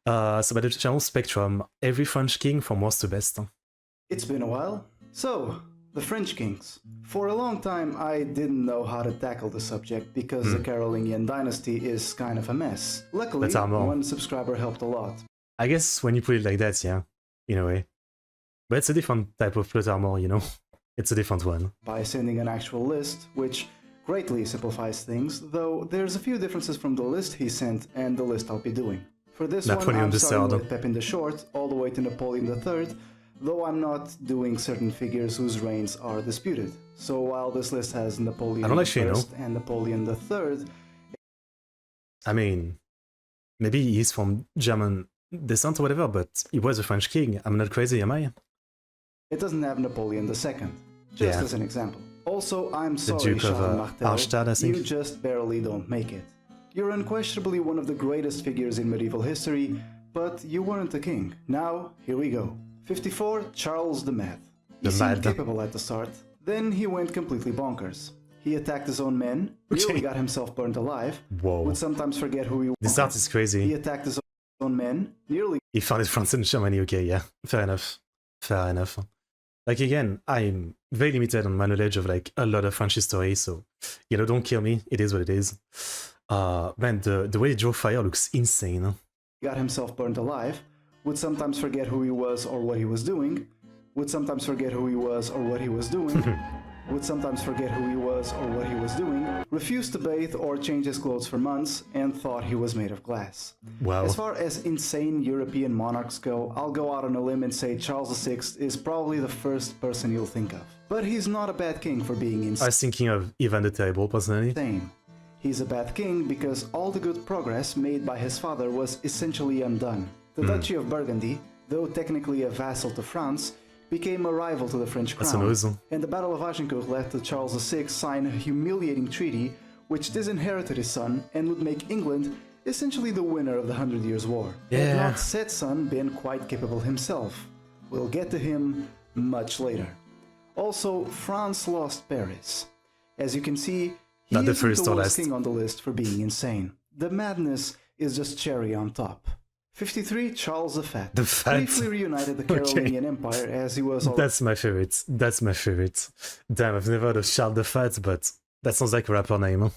So by the general spectrum, every French king from worst to best. It's been a while. So, the French kings. For a long time I didn't know how to tackle the subject because the Carolingian dynasty is kind of a mess. Luckily, one subscriber helped a lot. I guess when you put it like that, yeah, in a way. But it's a different type of plot armor, you know? It's a different one. By sending an actual list, which greatly simplifies things, though there's a few differences from the list he sent and the list I'll be doing. For this Napoleon one, I'm starting III. with Pepin the Short, all the way to Napoleon III, though I'm not doing certain figures whose reigns are disputed. So while this list has Napoleon I and Napoleon III... I mean, maybe he's from German descent or whatever, but he was a French king. I'm not crazy, am I? It doesn't have Napoleon II, just as an example. Also, I'm sorry, Duke of Arnstadt, I think. You just barely don't make it. You're unquestionably one of the greatest figures in medieval history, but you weren't a king. Now, here we go. 54, Charles the Mad. He seemed capable at the start, then he went completely bonkers. He attacked his own men, nearly got himself burned alive, would sometimes forget who he was. This art is crazy. He attacked his own men, nearly... He founded France and Germany, okay, yeah. Fair enough. Fair enough. Like, again, I'm very limited on my knowledge of, like, a lot of French history, so, you know, don't kill me. It is what it is. Man, the way he drew fire looks insane. Got himself burned alive, would sometimes forget who he was or what he was doing, would sometimes forget who he was or what he was doing, would sometimes forget who he was or what he was doing, refused to bathe or change his clothes for months, and thought he was made of glass. Wow. As far as insane European monarchs go, I'll go out on a limb and say Charles VI is probably the first person you'll think of. But he's not a bad king for being insane. I was thinking of Ivan the Terrible, personally. He's a bad king because all the good progress made by his father was essentially undone. The Duchy of Burgundy, though technically a vassal to France, became a rival to the French crown, and the Battle of Agincourt led to Charles VI sign a humiliating treaty which disinherited his son and would make England essentially the winner of the 100 Years' War. Had not said son been quite capable himself. We'll get to him much later. Also, France lost Paris. As you can see, he isn't the worst king on the list for being insane. The madness is just cherry on top. 53, Charles the Fat. The Fat. Briefly reunited the Carolingian Empire as he was... That's my favorite. That's my favorite. Damn, I've never heard of Charles the Fat, but that sounds like a rapper name.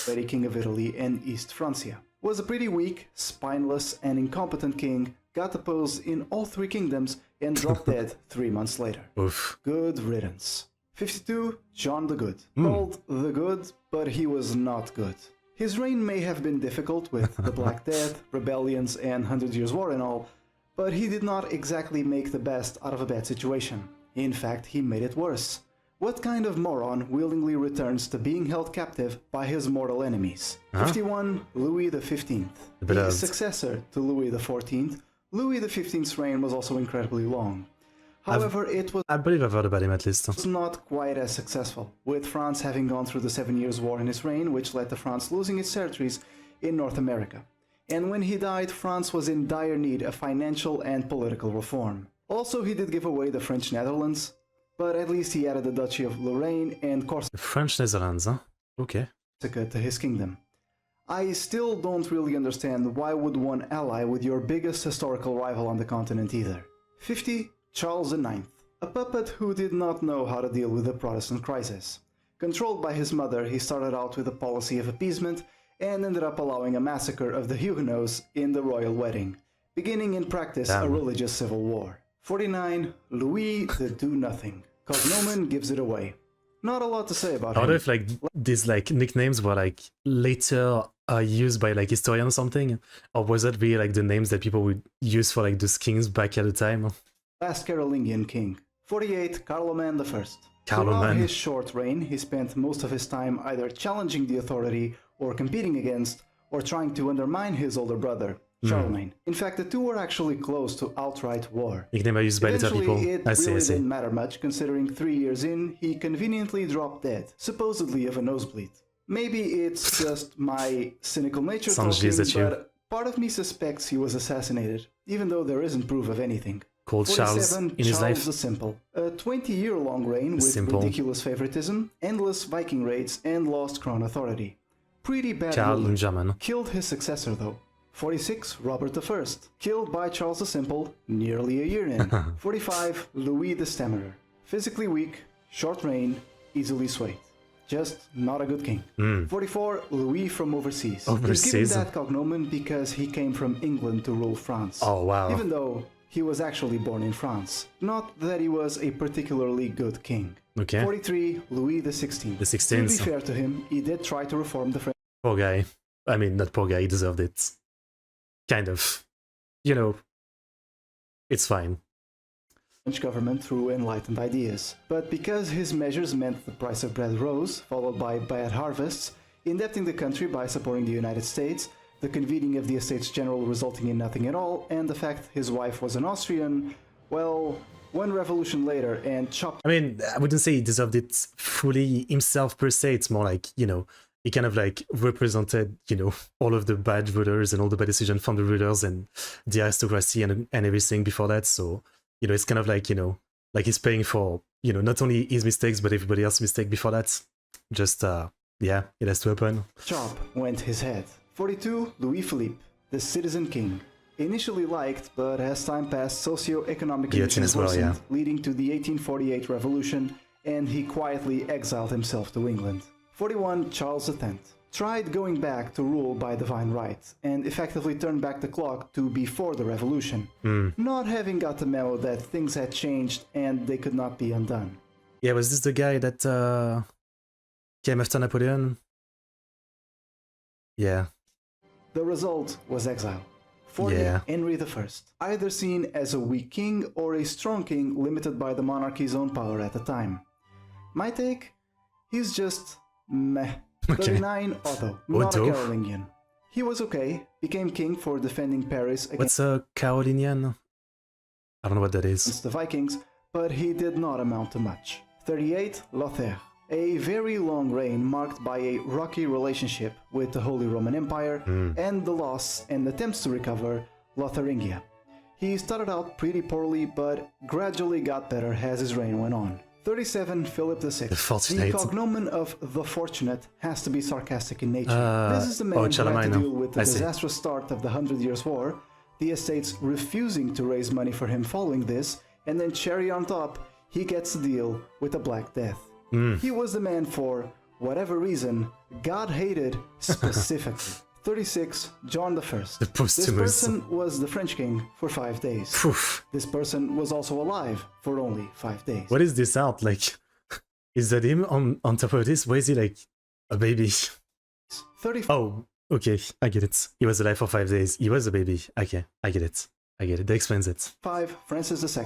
Already king of Italy and East Francia. Was a pretty weak, spineless, and incompetent king, got deposed in all three kingdoms, and dropped dead 3 months later. Oof. Good riddance. 52, John the Good. Called the Good, but he was not good. His reign may have been difficult with the Black Death, rebellions, and 100 Years' War and all, but he did not exactly make the best out of a bad situation. In fact, he made it worse. What kind of moron willingly returns to being held captive by his mortal enemies? 51, Louis XV. His successor to Louis XIV, Louis XV's reign was also incredibly long. However, I believe I've heard about him at least. Was not quite as successful, with France having gone through the 7 Years' War in his reign, which led to France losing its territories in North America. And when he died, France was in dire need of financial and political reform. Also, he did give away the French Netherlands, but at least he added the Duchy of Lorraine and Corsica. The French Netherlands, huh? Okay. To his kingdom. I still don't really understand why would one ally with your biggest historical rival on the continent either. 50. Charles IX, a puppet who did not know how to deal with the Protestant crisis. Controlled by his mother, he started out with a policy of appeasement and ended up allowing a massacre of the Huguenots in the royal wedding, beginning in practice a religious civil war. 49, Louis the Do-Nothing. Cognomen gives it away. Not a lot to say about him. I wonder if like these like nicknames were like later used by like historians or something, or was that really like the names that people would use for like those kings back at the time? Last Carolingian king. 48, Charlemagne I. Throughout his short reign, he spent most of his time either challenging the authority or competing against, or trying to undermine his older brother, Charlemagne. In fact, the two were actually close to outright war. Nickname are used by later people. It really didn't matter much, considering 3 years in, he conveniently dropped dead, supposedly of a nosebleed. Maybe it's just my cynical nature talking, but part of me suspects he was assassinated, even though there isn't proof of anything. Called Charles in his life. the Simple. A 20-year-long reign with ridiculous favoritism, endless Viking raids, and lost crown authority. Pretty bad. Killed his successor though. 46, Robert I, killed by Charles the Simple nearly a year in. 45, Louis the Stammerer, physically weak, short reign, easily swayed. Just not a good king. 44, Louis from overseas. He's given that cognomen because he came from England to rule France. Oh, wow. Even though he was actually born in France. Not that he was a particularly good king. Okay. 43, Louis XVI. The 16th. To be fair to him, he did try to reform the French... Poor guy. I mean, not poor guy, he deserved it. Kind of. You know, it's fine. French government through enlightened ideas. But because his measures meant the price of bread rose, followed by bad harvests, indebting the country by supporting the United States, the convening of the Estates General resulting in nothing at all, and the fact his wife was an Austrian, well, one revolution later and chopped... I mean, I wouldn't say he deserved it fully himself per se, it's more like, you know, he kind of like represented, you know, all of the bad rulers and all the bad decisions from the rulers and the aristocracy and everything before that, so... You know, it's kind of like, you know, like he's paying for, you know, not only his mistakes, but everybody else's mistake before that. Just, yeah, it has to happen. Chop went his head. 42, Louis Philippe, the citizen king. Initially liked, but as time passed, socio-economic conditions worsened, leading to the 1848 revolution, and he quietly exiled himself to England. 41, Charles X. Tried going back to rule by divine right, and effectively turned back the clock to before the revolution, not having got the memo that things had changed and they could not be undone. Yeah, was this the guy that came after Napoleon? Yeah. The result was exile. 40, Henry I, either seen as a weak king or a strong king limited by the monarchy's own power at the time. My take? He's just meh. 39, Otto, not a Carolingian. He was okay, became king for defending Paris against... What's a Carolingian? I don't know what that is. ...the Vikings, but he did not amount to much. 38, Lothair. A very long reign marked by a rocky relationship with the Holy Roman Empire and the loss and attempts to recover Lotharingia. He started out pretty poorly, but gradually got better as his reign went on. 37, Philip VI. The cognomen of the Fortunate has to be sarcastic in nature. This is the man who had to deal with the disastrous start of the 100 Years' War, the estates refusing to raise money for him following this, and then cherry on top, he gets to deal with the Black Death. He was the man for, whatever reason, God hated specifically. 36, John I. This person was the French king for 5 days. Oof. This person was also alive for only 5 days. What is this art? Like, is that him on top of this? Why is he like a baby? 35. Oh, okay, I get it. He was alive for 5 days. He was a baby. Okay, I get it. That explains it. 5, Francis II.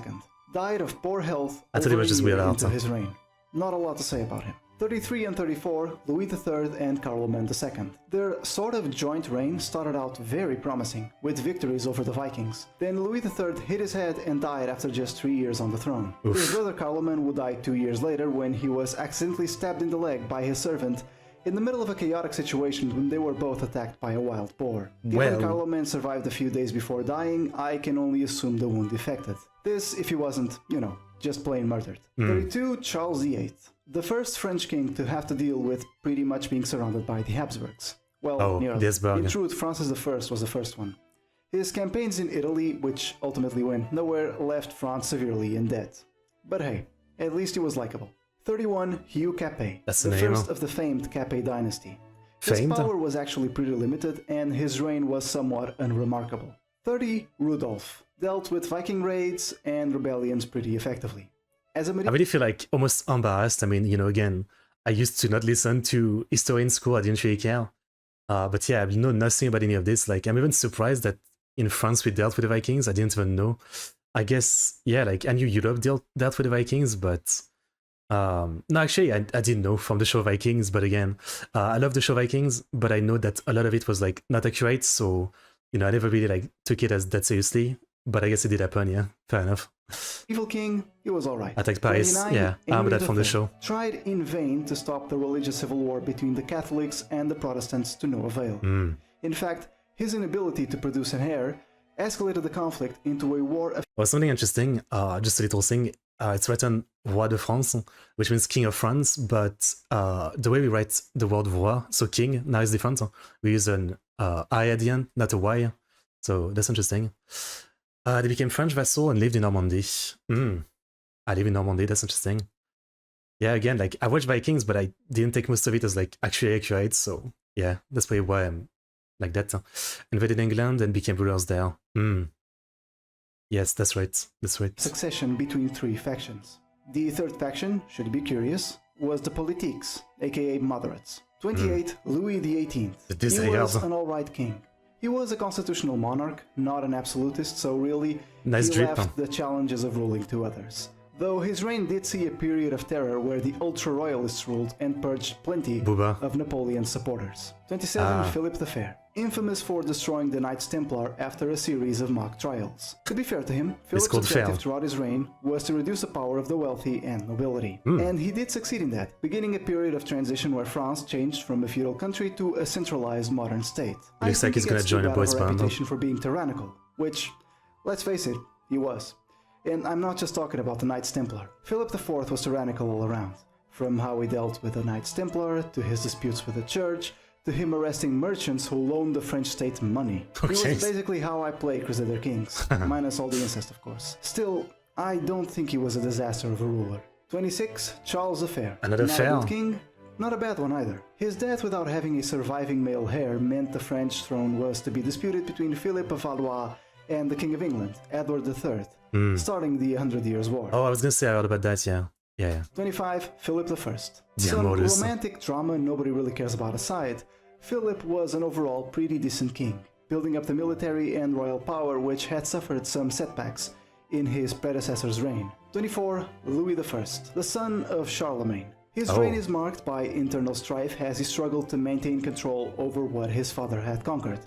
Died of poor health I thought it was just weird art. into his reign. Not a lot to say about him. 33 and 34, Louis III and Carloman II. Their sort of joint reign started out very promising, with victories over the Vikings. Then Louis III hit his head and died after just 3 years on the throne. Oof. His brother Carloman would die 2 years later when he was accidentally stabbed in the leg by his servant in the middle of a chaotic situation when they were both attacked by a wild boar. Given Carloman survived a few days before dying, I can only assume the wound defected. This if he wasn't, you know, just plain murdered. 32, Charles VIII. The first French king to have to deal with pretty much being surrounded by the Habsburgs. Well, nearly. In truth, Francis I was the first one. His campaigns in Italy, which ultimately went nowhere, left France severely in debt. But hey, at least he was likable. 31, Hugh Capet, the first of the famed Capet dynasty. His power was actually pretty limited, and his reign was somewhat unremarkable. 30, Rudolf, dealt with Viking raids and rebellions pretty effectively. I really feel like almost embarrassed. I mean, you know, again, I used to not listen to history in school. I didn't really care. But yeah, I know nothing about any of this. Like, I'm even surprised that in France we dealt with the Vikings. I didn't even know. I guess, yeah, like, I knew Europe dealt with the Vikings, but... no, actually, I didn't know from the show Vikings, but again, I love the show Vikings, but I know that a lot of it was, like, not accurate, so, you know, I never really, like, took it as that seriously, but I guess it did happen, yeah, fair enough. Evil king, he was alright. Attacked Paris, yeah, I remember that from the show. Tried in vain to stop the religious civil war between the Catholics and the Protestants to no avail. In fact, his inability to produce an heir escalated the conflict into a war of... Well, something interesting, just a little thing, it's written Roi de France, which means King of France, but the way we write the word roi, so king, now is different. We use an I at the end, not a Y. So that's interesting. They became French vassal and lived in Normandy. I live in Normandy, that's interesting. Yeah, again, like I watched Vikings, but I didn't take most of it as like actually accurate, so yeah, that's probably why I'm like that. Invaded England and became rulers there. Yes, that's right, that's right. Succession between 3 factions. The third faction, should you be curious, was the Politiques, aka moderates. 28, Louis XVIII. He was an alright king. He was a constitutional monarch, not an absolutist, so really, nice he drip. left the challenges of ruling to others. Though his reign did see a period of terror where the ultra-royalists ruled and purged plenty of Napoleon's supporters. 27, Philip the Fair. Infamous for destroying the Knights Templar after a series of mock trials. To be fair to him, Philip's objective throughout his reign was to reduce the power of the wealthy and nobility. And he did succeed in that, beginning a period of transition where France changed from a feudal country to a centralized modern state. Looks like he's gonna join a boys' band. Reputation for being tyrannical, which, let's face it, he was. And I'm not just talking about the Knights Templar. Philip IV was tyrannical all around. From how he dealt with the Knights Templar, to his disputes with the church, to him arresting merchants who loaned the French state money. Okay. It was basically how I play Crusader Kings, minus all the incest of course. Still, I don't think he was a disaster of a ruler. 26, Charles the Fair. Another fair king, not a bad one either. His death without having a surviving male heir meant the French throne was to be disputed between Philip of Valois and the King of England, Edward III, starting the 100 Years' War. Oh, I was gonna say I heard about that, yeah. 25, Philip I. Yeah, Some romantic drama nobody really cares about aside, Philip was an overall pretty decent king, building up the military and royal power which had suffered some setbacks in his predecessor's reign. 24, Louis I, the son of Charlemagne. His reign is marked by internal strife as he struggled to maintain control over what his father had conquered,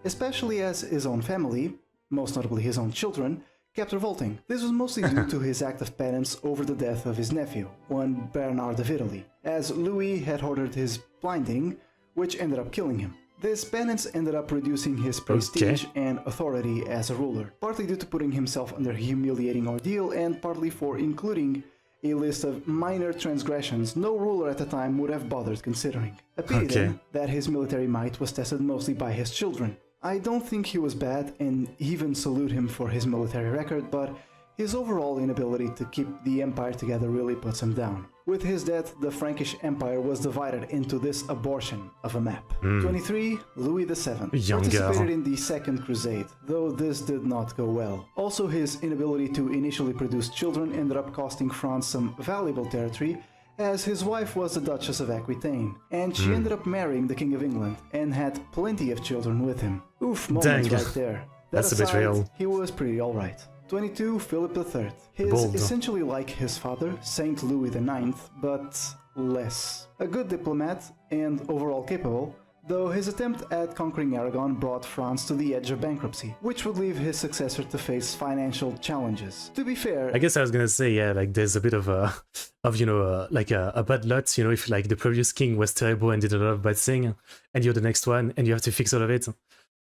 especially as his own family, most notably his own children, kept revolting. This was mostly due to his act of penance over the death of his nephew, one Bernard of Italy, as Louis had ordered his blinding, which ended up killing him. This penance ended up reducing his prestige and authority as a ruler, partly due to putting himself under a humiliating ordeal and partly for including a list of minor transgressions no ruler at the time would have bothered considering. A pity then that his military might was tested mostly by his children. I don't think he was bad and even salute him for his military record, but his overall inability to keep the empire together really puts him down. With his death, the Frankish Empire was divided into this abortion of a map. 23, Louis VII. Participated in the Second Crusade, though this did not go well. Also, his inability to initially produce children ended up costing France some valuable territory, as his wife was the Duchess of Aquitaine, and she ended up marrying the King of England and had plenty of children with him. Oof, moments right there. That's a betrayal. He was pretty alright. 22, Philip III. He's essentially like his father, Saint Louis IX, but less. A good diplomat and overall capable, though his attempt at conquering Aragon brought France to the edge of bankruptcy, which would leave his successor to face financial challenges. To be fair, I guess I was gonna say, yeah, like there's a bit of a, like a bad lot, you know, if like the previous king was terrible and did a lot of bad things, and you're the next one, and you have to fix all of it.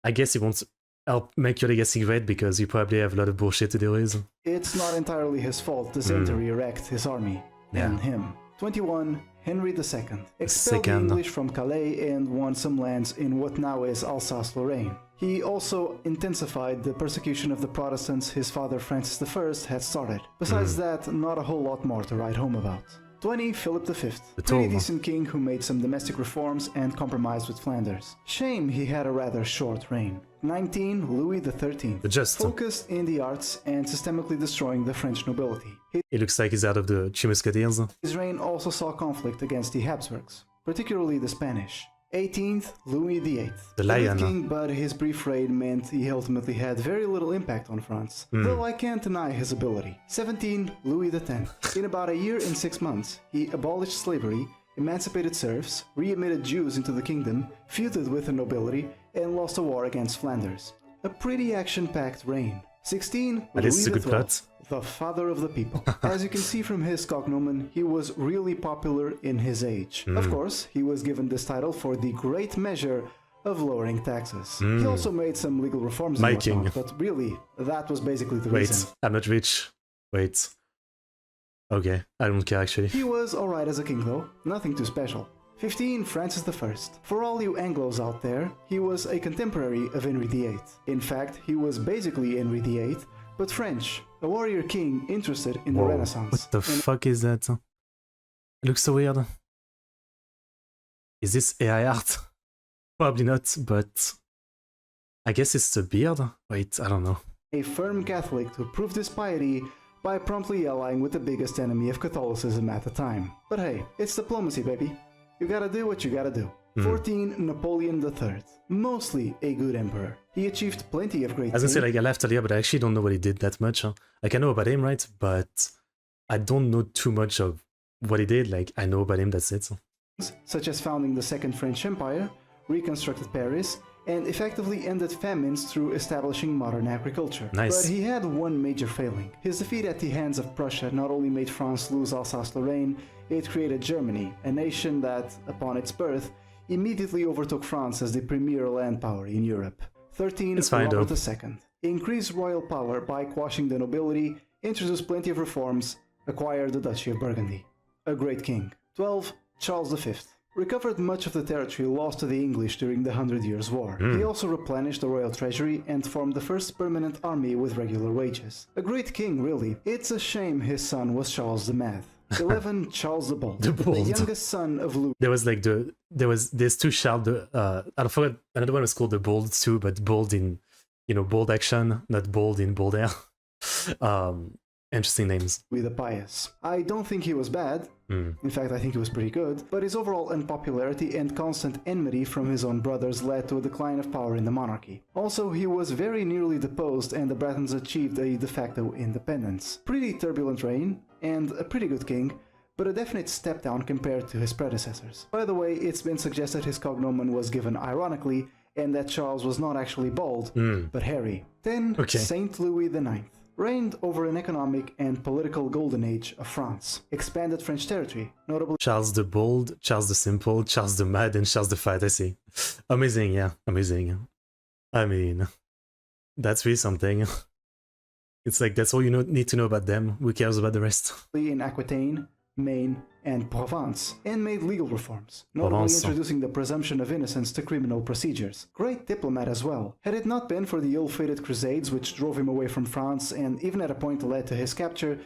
I guess it won't help make your legacy great because you probably have a lot of bullshit to deal with. It's not entirely his fault the Zentary wrecked his army and him. 21, Henry II. Expelled the English from Calais and won some lands in what now is Alsace-Lorraine. He also intensified the persecution of the Protestants his father Francis I had started. Besides that, not a whole lot more to write home about. 20, Philip V. Pretty decent king who made some domestic reforms and compromised with Flanders. Shame he had a rather short reign. 19, Louis XIII. Focused in the arts and systemically destroying the French nobility. It looks like he's out of the Three Musketeers. His reign also saw conflict against the Habsburgs, particularly the Spanish. 18th, Louis VIII. The Lion. King, but his brief reign meant he ultimately had very little impact on France, though I can't deny his ability. 17, Louis X. In about a year and 6 months, he abolished slavery, emancipated serfs, readmitted Jews into the kingdom, feuded with the nobility, and lost a war against Flanders. A pretty action-packed reign. 16, Louis XII, the father of the people. As you can see from his cognomen, he was really popular in his age. Of course, he was given this title for the great measure of lowering taxes. He also made some legal reforms and whatnot, but really, that was basically the reason. Wait, I'm not rich. Wait. Okay, I don't care actually. He was alright as a king though, nothing too special. 15. Francis I. For all you Anglos out there, he was a contemporary of Henry VIII. In fact, he was basically Henry VIII, but French, a warrior king interested in the Renaissance. What the fuck is that? It looks so weird. Is this AI art? Probably not, but I guess it's the beard? Wait, I don't know. A firm Catholic who proved his piety by promptly allying with the biggest enemy of Catholicism at the time. But hey, it's diplomacy, baby. You gotta do what you gotta do. 14. Napoleon III. Mostly a good emperor. He achieved plenty of great things. I was gonna say, like, I left earlier, but I actually don't know what he did that much. Huh? Like, I know about him, right? But I don't know too much of what he did. Like, I know about him, that's it. Such as founding the Second French Empire, reconstructed Paris, and effectively ended famines through establishing modern agriculture. Nice. But he had one major failing. His defeat at the hands of Prussia not only made France lose Alsace-Lorraine, it created Germany, a nation that, upon its birth, immediately overtook France as the premier land power in Europe. 13. It's fine, Robert though. II. Increased royal power by quashing the nobility, introduced plenty of reforms, acquired the Duchy of Burgundy. A great king. 12. Charles V. Recovered much of the territory lost to the English during the 100 Years' War. He also replenished the royal treasury and formed the first permanent army with regular wages. A great king, really. It's a shame his son was Charles the Mad. 11. Charles the Bold. The youngest son of Louis. There's two Charles, I forgot, another one was called the Bold too, but bold in, bold action, not bold in bold air. Interesting names. Louis the Pious. I don't think he was bad. In fact, I think he was pretty good. But his overall unpopularity and constant enmity from his own brothers led to a decline of power in the monarchy. Also, he was very nearly deposed and the Bretons achieved a de facto independence. Pretty turbulent reign, and a pretty good king, but a definite step down compared to his predecessors. By the way, it's been suggested his cognomen was given ironically, and that Charles was not actually bald, but hairy. 10. Saint Louis IX. Reigned over an economic and political golden age of France. Expanded French territory, notably Charles the Bold, Charles the Simple, Charles the Mad, and Charles the Fat, I see. Amazing, yeah, amazing. I mean, that's really something. It's like, that's all you need to know about them. Who cares about the rest? In Aquitaine, Maine, and Provence, and made legal reforms, notably introducing the presumption of innocence to criminal procedures. Great diplomat as well. Had it not been for the ill-fated Crusades which drove him away from France and even at a point led to his capture,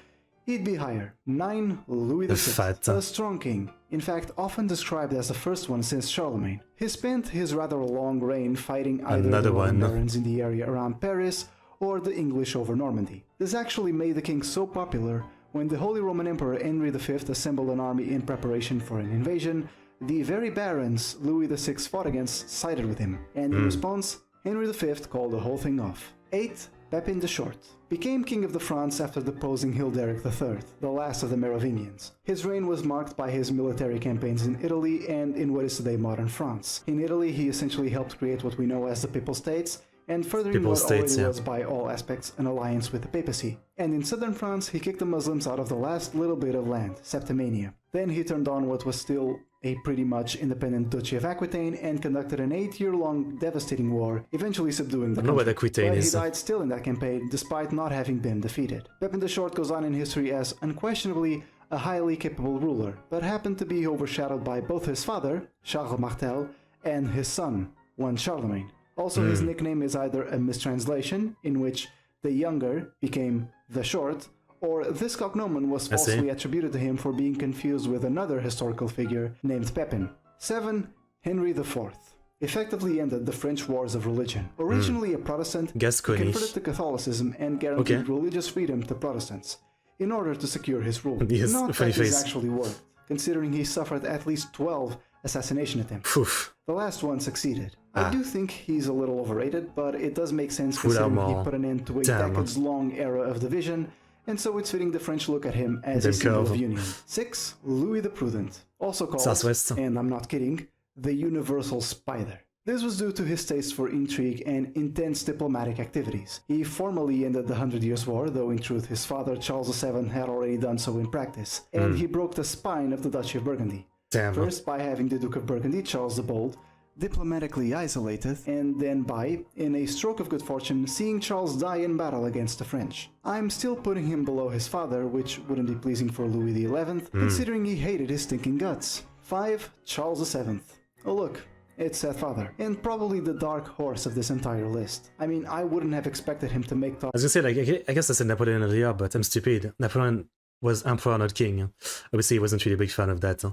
he'd be higher. 9. Louis VI. A strong king, in fact often described as the first one since Charlemagne. He spent his rather long reign fighting either the Roman barons in the area around Paris or the English over Normandy. This actually made the king so popular. When the Holy Roman Emperor Henry V assembled an army in preparation for an invasion, the very barons Louis VI fought against sided with him, and in response, Henry V called the whole thing off. 8. Pepin the Short. Became king of the Franks after deposing Hilderic III, the last of the Merovingians. His reign was marked by his military campaigns in Italy and in what is today modern France. In Italy, he essentially helped create what we know as the Papal States, and furthering what already was by all aspects an alliance with the papacy. And in southern France, he kicked the Muslims out of the last little bit of land, Septimania. Then he turned on what was still a pretty much independent Duchy of Aquitaine and conducted an 8-year-long devastating war, eventually subduing the country. What Aquitaine is. He died still in that campaign, despite not having been defeated. Pepin the Short goes on in history as unquestionably a highly capable ruler, but happened to be overshadowed by both his father, Charles Martel, and his son, one Charlemagne. Also, his nickname is either a mistranslation, in which the younger became the short, or this cognomen was falsely attributed to him for being confused with another historical figure named Pepin. 7. Henry IV. Effectively ended the French Wars of Religion. Originally a Protestant, he converted to Catholicism and guaranteed religious freedom to Protestants, in order to secure his rule. Not that this actually worked, considering he suffered at least 12 assassination attempts. The last one succeeded. I do think he's a little overrated, but it does make sense considering he put an end to a decades-long era of division, and so it's fitting the French look at him as a symbol of union. 6. Louis the Prudent, also called, and I'm not kidding, the Universal Spider. This was due to his taste for intrigue and intense diplomatic activities. He formally ended the 100 Years' War, though in truth his father Charles VII had already done so in practice, and he broke the spine of the Duchy of Burgundy. First by having the Duke of Burgundy, Charles the Bold, diplomatically isolated, and then by, in a stroke of good fortune, seeing Charles die in battle against the French. I'm still putting him below his father, which wouldn't be pleasing for Louis XI, considering he hated his stinking guts. 5. Charles VII. Oh look, it's Seth Father, and probably the dark horse of this entire list. I mean, I wouldn't have expected him to make top. I was gonna say, like, I guess I said Napoleon earlier, but I'm stupid. Napoleon was emperor, not king. Obviously, he wasn't really a big fan of that.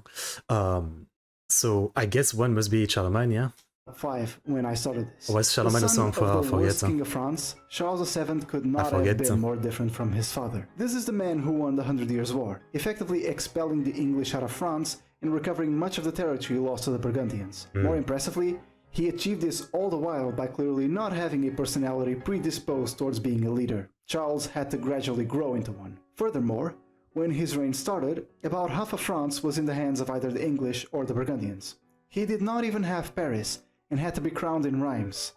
So I guess one must be Charlemagne, yeah? 5 when I started this. Or was Charlemagne also emperor? I forget. King of France, Charles VII could not have been more different from his father. This is the man who won the 100 Years' War, effectively expelling the English out of France and recovering much of the territory lost to the Burgundians. More impressively, he achieved this all the while by clearly not having a personality predisposed towards being a leader. Charles had to gradually grow into one. Furthermore, when his reign started, about half of France was in the hands of either the English or the Burgundians. He did not even have Paris, and had to be crowned in Reims.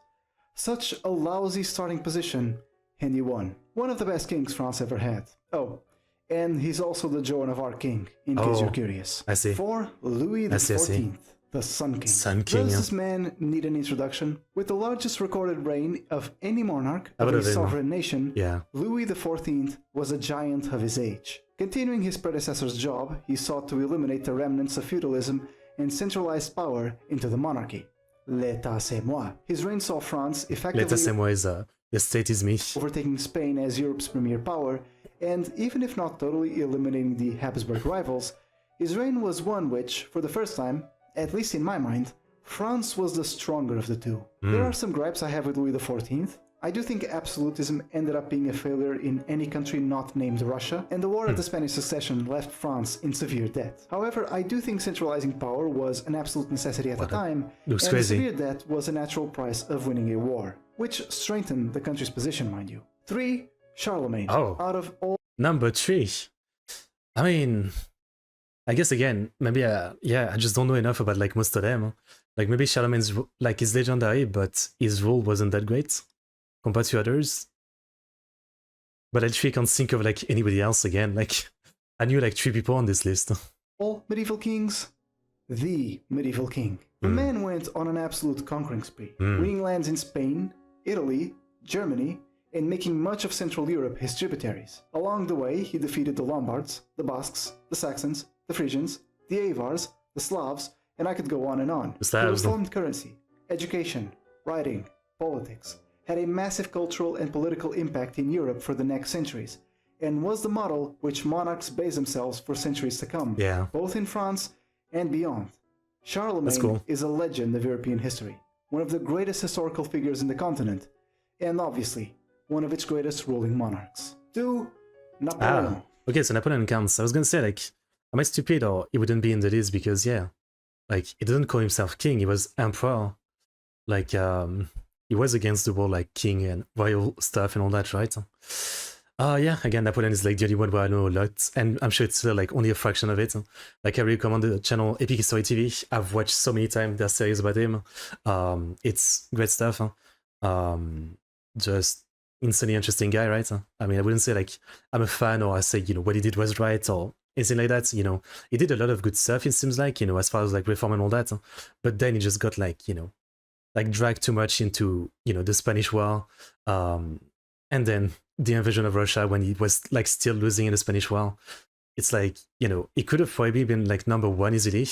Such a lousy starting position, and he won. One of the best kings France ever had. Oh, and he's also the Joan of Arc king, in case you're curious. I see. 4. Louis XIV, the Sun King. Sun King. Does this man need an introduction? With the largest recorded reign of any monarch of a sovereign nation, Louis XIV was a giant of his age. Continuing his predecessor's job, he sought to eliminate the remnants of feudalism and centralized power into the monarchy. L'État c'est moi. His reign saw France effectively L'État c'est moi is the state is me. Overtaking Spain as Europe's premier power, and even if not totally eliminating the Habsburg rivals, his reign was one which, for the first time, at least in my mind, France was the stronger of the two. There are some gripes I have with Louis XIV. I do think absolutism ended up being a failure in any country not named Russia, and the War of the Spanish Succession left France in severe debt. However, I do think centralizing power was an absolute necessity at the time, and severe debt was a natural price of winning a war, which strengthened the country's position, mind you. 3. Charlemagne. Oh. Out of all... Number 3. I mean, I guess again, maybe, I just don't know enough about like most of them. Like maybe Charlemagne's, like, is legendary, but his rule wasn't that great compared to others. But I actually can't think of like anybody else again. Like, I knew like 3 people on this list. All medieval kings, the medieval king. The man went on an absolute conquering spree, winning lands in Spain, Italy, Germany, and making much of Central Europe his tributaries. Along the way, he defeated the Lombards, the Basques, the Saxons, the Frisians, the Avars, the Slavs, and I could go on and on. He reformed currency, education, writing, politics, had a massive cultural and political impact in Europe for the next centuries, and was the model which monarchs base themselves for centuries to come, both in France and beyond. Charlemagne is a legend of European history, one of the greatest historical figures in the continent, and obviously, one of its greatest ruling monarchs. 2. Napoleon. Okay, so Napoleon counts. I was gonna say, like, am I stupid or he wouldn't be in the list because, like, he didn't call himself king, he was emperor. Like, he was against the war, like king and royal stuff and all that, right? Again, Napoleon is like the only one where I know a lot, and I'm sure it's still like only a fraction of it. Like, I recommend the channel Epic History TV. I've watched so many times their series about him. It's great stuff. Just insanely interesting guy, right? I mean, I wouldn't say like I'm a fan or I say, you know, what he did was right or anything like that. You know, he did a lot of good stuff, it seems like, you know, as far as like reform and all that. But then he just got like, you know, like dragged too much into, you know, the Spanish War, and then the invasion of Russia when he was like still losing in the Spanish War. It's like, you know, he could have probably been like number 1 easily,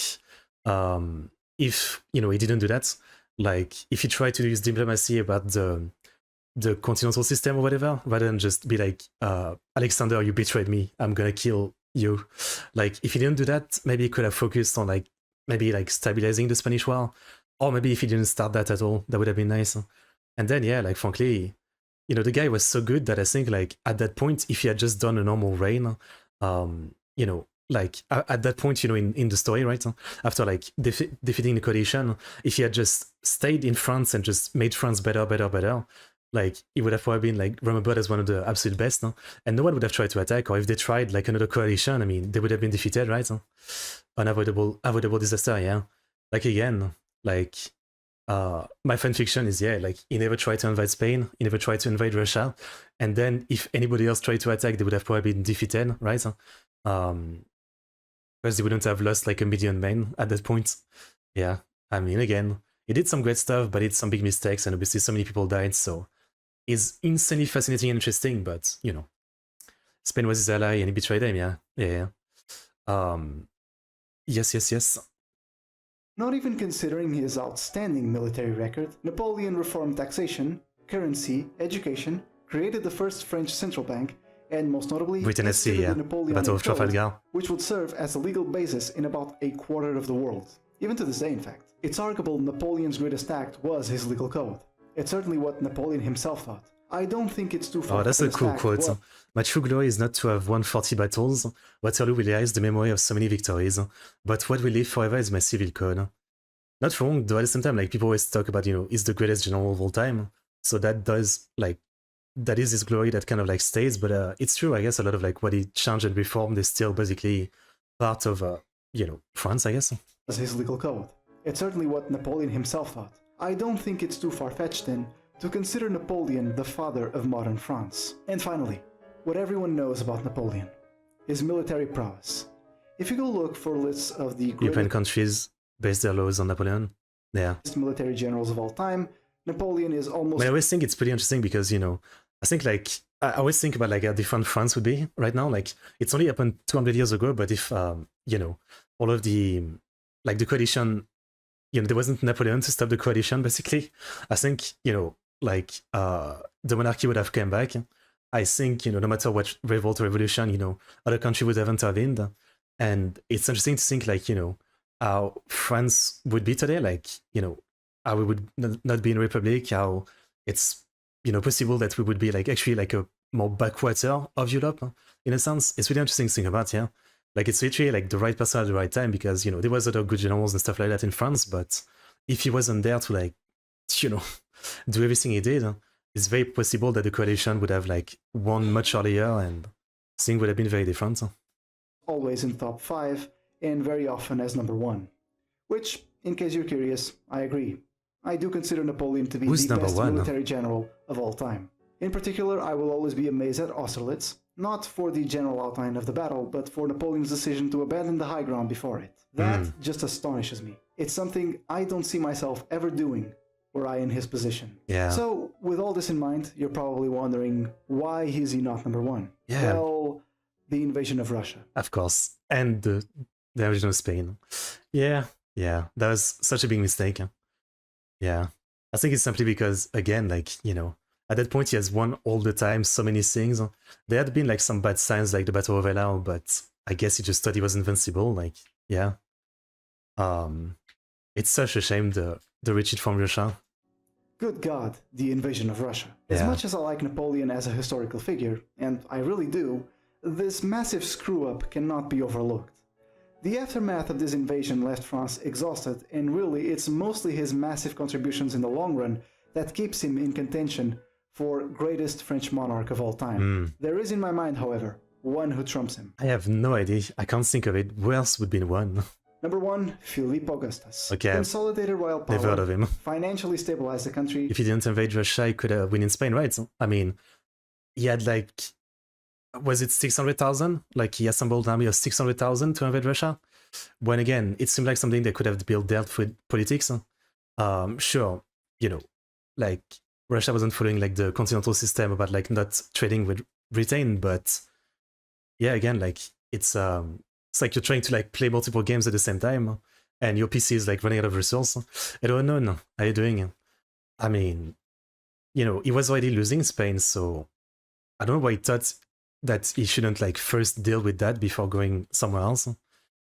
if, you know, he didn't do that. Like, if he tried to use diplomacy about the continental system or whatever, rather than just be like, Alexander, you betrayed me, I'm gonna kill you. Like, if he didn't do that, maybe he could have focused on like, maybe like stabilizing the Spanish War. Or maybe if he didn't start that at all, that would have been nice. And then, like, frankly, you know, the guy was so good that I think, like, at that point, if he had just done a normal reign, you know, like, at that point, you know, in the story, right, after, like, defeating the coalition, if he had just stayed in France and just made France better, like, he would have probably been, like, remembered as one of the absolute best, and no one would have tried to attack, or if they tried, like, another coalition, I mean, they would have been defeated, right? Unavoidable disaster, Like, again, like, my fanfiction is, like, he never tried to invade Spain, he never tried to invade Russia, and then if anybody else tried to attack, they would have probably been defeated, right? Because they wouldn't have lost, like, 1 million men at that point. I mean, again, he did some great stuff, but he did some big mistakes, and obviously so many people died, so it's insanely fascinating and interesting, but, you know, Spain was his ally, and he betrayed him, Yes. Not even considering his outstanding military record, Napoleon reformed taxation, currency, education, created the first French central bank, and most notably, Tennessee, the Napoleonic Battle of Code, Trafalgar, which would serve as the legal basis in about a quarter of the world. Even to this day, in fact. It's arguable Napoleon's greatest act was his legal code. It's certainly what Napoleon himself thought. I don't think it's too far. Oh, that's a cool quote. My true glory is not to have won 40 battles. Waterloo will erase the memory of so many victories. But what will live forever is my civil code. Not wrong, though at the same time, like, people always talk about, you know, he's the greatest general of all time. So that does, like, that is his glory that kind of, like, stays. But it's true, I guess, a lot of, like, what he changed and reformed is still basically part of, you know, France, I guess. As his legal code. It's certainly what Napoleon himself thought. I don't think it's too far-fetched, then, to consider Napoleon the father of modern France. And finally, what everyone knows about Napoleon. His military prowess. If you go look for lists of the European countries base their laws on Napoleon. Yeah. Military generals of all time, Napoleon is almost... I always think it's pretty interesting because, you know, I think, like, I always think about, like, how different France would be right now. Like, it's only happened 200 years ago, but if, you know, all of the, like, the coalition, you know, there wasn't Napoleon to stop the coalition, basically. I think, you know, like, the monarchy would have come back. I think, you know, no matter what revolt or revolution, you know, other countries would have intervened. And it's interesting to think, like, you know, how France would be today, like, you know, how we would not be in a republic, how it's, you know, possible that we would be, like, actually, like, a more backwater of Europe, in a sense. It's really interesting to think about, yeah. Like, it's literally, like, the right person at the right time, because, you know, there was other good generals and stuff like that in France, but if he wasn't there to, like, you know, do everything he did, it's very possible that the coalition would have, like, won much earlier, and things would have been very different. Always in top 5, and very often as number 1. Which, in case you're curious, I agree. I do consider Napoleon to be the best military general of all time. In particular, I will always be amazed at Austerlitz, not for the general outline of the battle, but for Napoleon's decision to abandon the high ground before it. That just astonishes me. It's something I don't see myself ever doing were I in his position. Yeah. So, with all this in mind, you're probably wondering, why is he not number 1? Yeah. Well, the invasion of Russia. Of course. And the invasion of Spain. Yeah, that was such a big mistake. Yeah. I think it's simply because, again, like, you know, at that point he has won all the time so many things. There had been, like, some bad signs, like the Battle of Eylau, but I guess he just thought he was invincible. Like, yeah. It's such a shame, the retreat from Russia. Good God, the invasion of Russia. As much as I like Napoleon as a historical figure, and I really do, this massive screw-up cannot be overlooked. The aftermath of this invasion left France exhausted, and really it's mostly his massive contributions in the long run that keeps him in contention for greatest French monarch of all time. There is in my mind, however, one who trumps him. I have no idea. I can't think of it. Who else would be one? Number 1, Philippe Augustus. Okay. Consolidated royal power. Never heard of him. Financially stabilized the country. If he didn't invade Russia, he could win in Spain, right? I mean, he had, like, was it 600,000? Like, he assembled an army of 600,000 to invade Russia? When, again, it seemed like something they could have dealt with politics. Sure, you know, like, Russia wasn't following, like, the continental system about, like, not trading with Britain, but yeah, again, like, it's like you're trying to, like, play multiple games at the same time, and your PC is, like, running out of resources. Hello, no, how are you doing? I mean, you know, he was already losing Spain, so I don't know why he thought that he shouldn't, like, first deal with that before going somewhere else.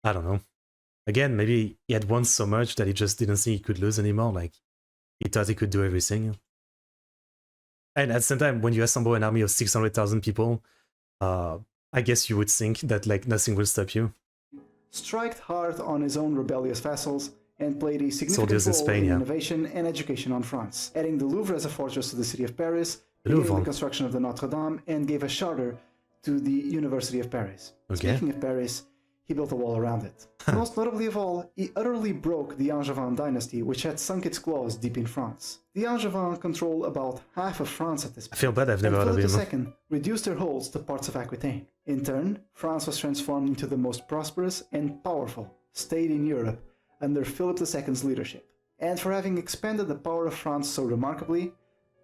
I don't know. Again, maybe he had won so much that he just didn't think he could lose anymore. Like, he thought he could do everything. And at the same time, when you assemble an army of 600,000 people, I guess you would think that, like, nothing will stop you. Striked hard on his own rebellious vassals and played a significant role in innovation and education on France, adding the Louvre as a fortress to the city of Paris, beginning the construction of the Notre Dame, and gave a charter to the University of Paris. Okay. Speaking of Paris, he built a wall around it. Most notably of all, he utterly broke the Angevin dynasty, which had sunk its claws deep in France. The Angevin control about half of France at this point. I feel bad I've never heard of him. Philip II reduced their holds to parts of Aquitaine. In turn, France was transformed into the most prosperous and powerful state in Europe under Philip II's leadership. And for having expanded the power of France so remarkably,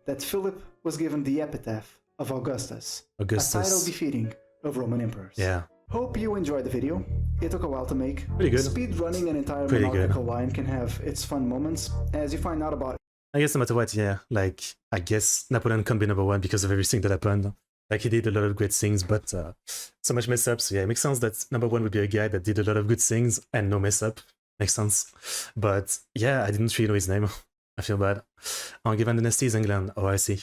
that Philip was given the epitaph of Augustus. A title befitting of Roman emperors. Yeah. Hope you enjoyed the video. It took a while to make. Pretty good. Speed running an entire monarchical line can have its fun moments, as you find out about. I guess no matter what, yeah, like, I guess Napoleon can't be number one because of everything that happened. Like, he did a lot of great things, but so much mess up. So yeah, it makes sense that number one would be a guy that did a lot of good things and no mess up. Makes sense. But yeah, I didn't really know his name. I feel bad. Given Dynasty is England. Oh, I see.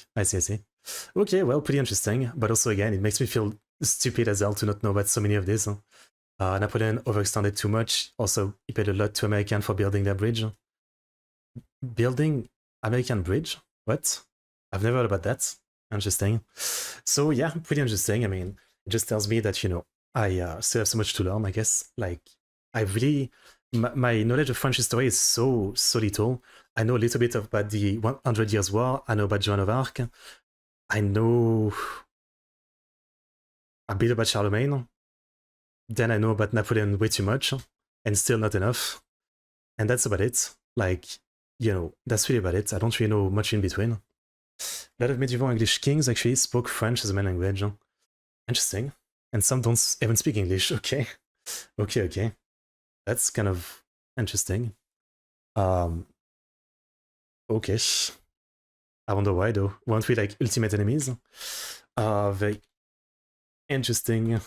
Okay, well, pretty interesting. But also, again, it makes me feel stupid as hell to not know about so many of these. Napoleon overextended too much. Also, he paid a lot to Americans for building their bridge. Building American bridge? What? I've never heard about that. Interesting. So yeah, pretty interesting. I mean, it just tells me that, you know, I still have so much to learn, I guess. Like, I really... My knowledge of French history is so little. I know a little bit about the 100 Years' War. I know about Joan of Arc. I know a bit about Charlemagne. Then I know about Napoleon way too much, and still not enough. And that's about it. Like, you know, that's really about it. I don't really know much in between. A lot of medieval English kings actually spoke French as a main language. Interesting. And some don't even speak English. Okay. That's kind of interesting. Okay. I wonder why though. Weren't we like ultimate enemies? Very interesting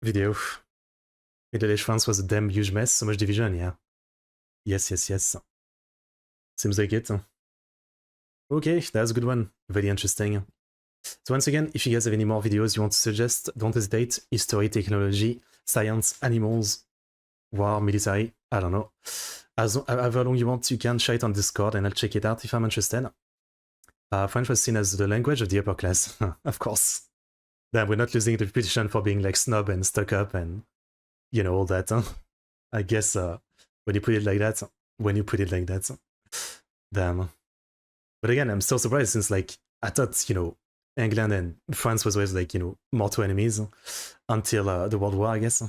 video. Middle-aged France was a damn huge mess. So much division, yeah. Yes. Seems like it. Okay, that's a good one. Very interesting. So once again, if you guys have any more videos you want to suggest, don't hesitate. History, technology, science, animals, war, military, I don't know. However long you want, you can share it on Discord and I'll check it out if I'm interested. French was seen as the language of the upper class, of course. Then we're not losing the reputation for being like snob and stuck up and, you know, all that. I guess when you put it like that. Damn. But again, I'm still surprised since like, I thought, you know, England and France was always like, you know, mortal enemies until the World War, I guess.